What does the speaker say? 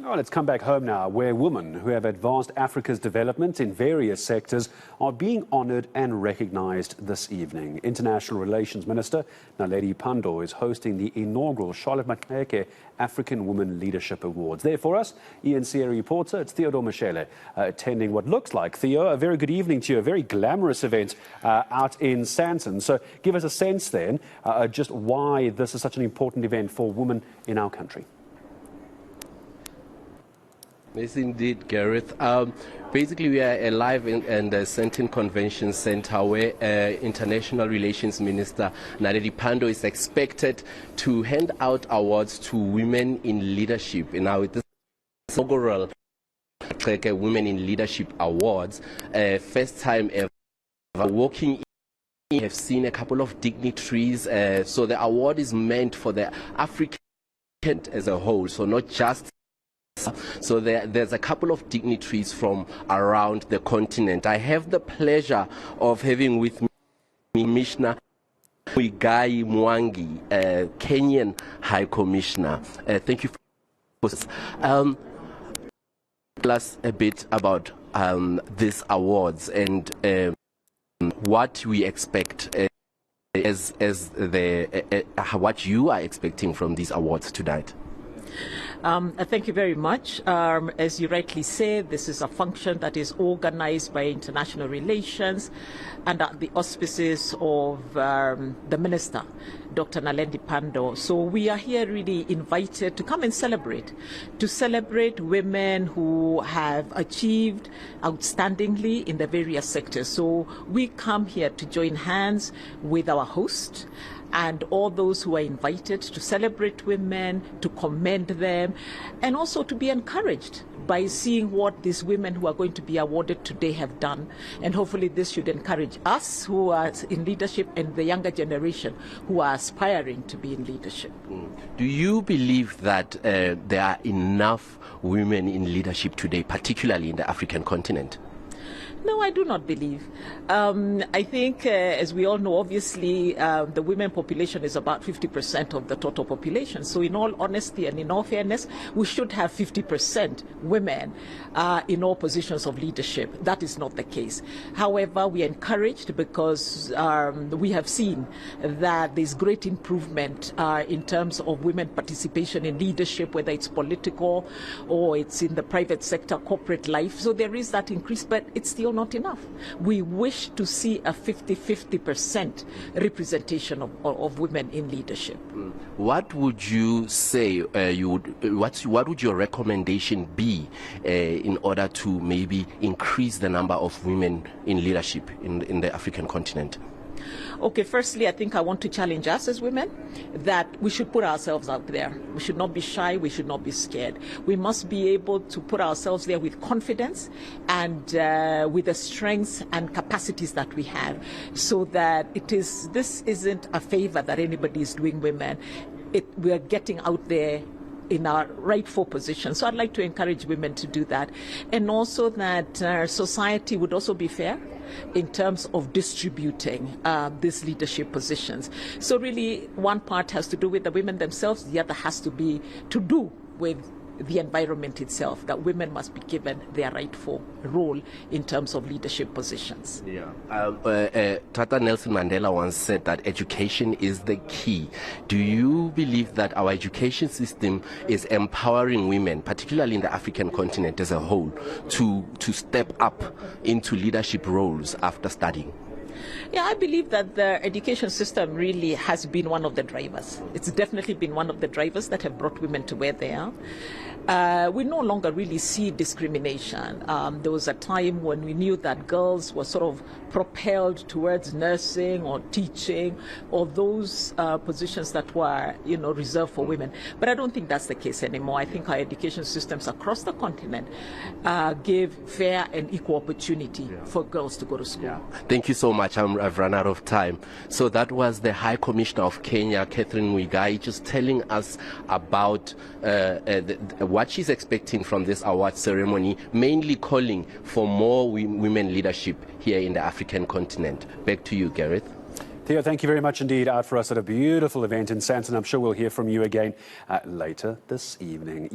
Oh, let's come back home now, where women who have advanced Africa's development in various sectors are being honoured and recognised this evening. International Relations Minister Naledi Pandor is hosting the inaugural Charlotte Maxeke African Women Leadership Awards. There for us, eNCA reporter, it's Theo Mashele, attending what looks like, Theo, a very good evening to you, a very glamorous event out in Sandton. So give us a sense then just why this is such an important event for women in our country. Yes, indeed, Gareth. Basically, we are live in the Sandton Convention Center where International Relations Minister Naledi Pandor is expected to hand out awards to women in leadership. Now, this inaugural Women in Leadership Awards, first time ever. Walking in, we have seen a couple of dignitaries. So the award is meant for the African as a whole, so not just. So there's a couple of dignitaries from around the continent. I have the pleasure of having with me Commissioner Muigai Mwangi, Kenyan High Commissioner. Thank you for this. Tell us a bit about these awards and what we expect as what you are expecting from these awards tonight. Thank you very much. As you rightly said, this is a function that is organized by International Relations under the auspices of the Minister, Dr. Naledi Pandor. So we are here really invited to come and celebrate women who have achieved outstandingly in the various sectors. So we come here to join hands with our host and all those who are invited to celebrate women, to commend them, and also to be encouraged by seeing what these women who are going to be awarded today have done. And hopefully this should encourage us who are in leadership and the younger generation who are aspiring to be in leadership. Do you believe that there are enough women in leadership today, particularly in the African continent? No, I do not believe. I think, as we all know, obviously, the women population is about 50% of the total population. So in all honesty and in all fairness, we should have 50% women in all positions of leadership. That is not the case. However, we are encouraged because we have seen that there's great improvement in terms of women participation in leadership, whether it's political or it's in the private sector, corporate life. So there is that increase, but it's still not enough. We wish to see a 50% representation of women in leadership. What would you say what would your recommendation be in order to maybe increase the number of women in leadership in the African continent? Okay, firstly, I think I want to challenge us as women that we should put ourselves out there. We should not be shy. We should not be scared. We must be able to put ourselves there with confidence and with the strengths and capacities that we have, so that this isn't a favor that anybody is doing women. We are getting out there in our rightful position. So I'd like to encourage women to do that. And also that our society would also be fair in terms of distributing these leadership positions. So really, one part has to do with the women themselves, the other has to be to do with the environment itself, that women must be given their rightful role in terms of leadership positions. Yeah. Tata Nelson Mandela once said that education is the key. Do you believe that our education system is empowering women, particularly in the African continent as a whole, to step up into leadership roles after studying? Yeah, I believe that the education system really has been one of the drivers. It's definitely been one of the drivers that have brought women to where they are. We no longer really see discrimination. There was a time when we knew that girls were sort of propelled towards nursing or teaching or those positions that were, reserved for women. But I don't think that's the case anymore. I think our education systems across the continent give fair and equal opportunity for girls to go to school. Yeah. Thank you so much. I've run out of time. So that was the High Commissioner of Kenya, Catherine Muigai, just telling us about what she's expecting from this award ceremony, mainly calling for more women leadership here in the African continent. Back to you, Gareth. Theo, thank you very much indeed. Out for us at a beautiful event in Sandton. I'm sure we'll hear from you again later this evening.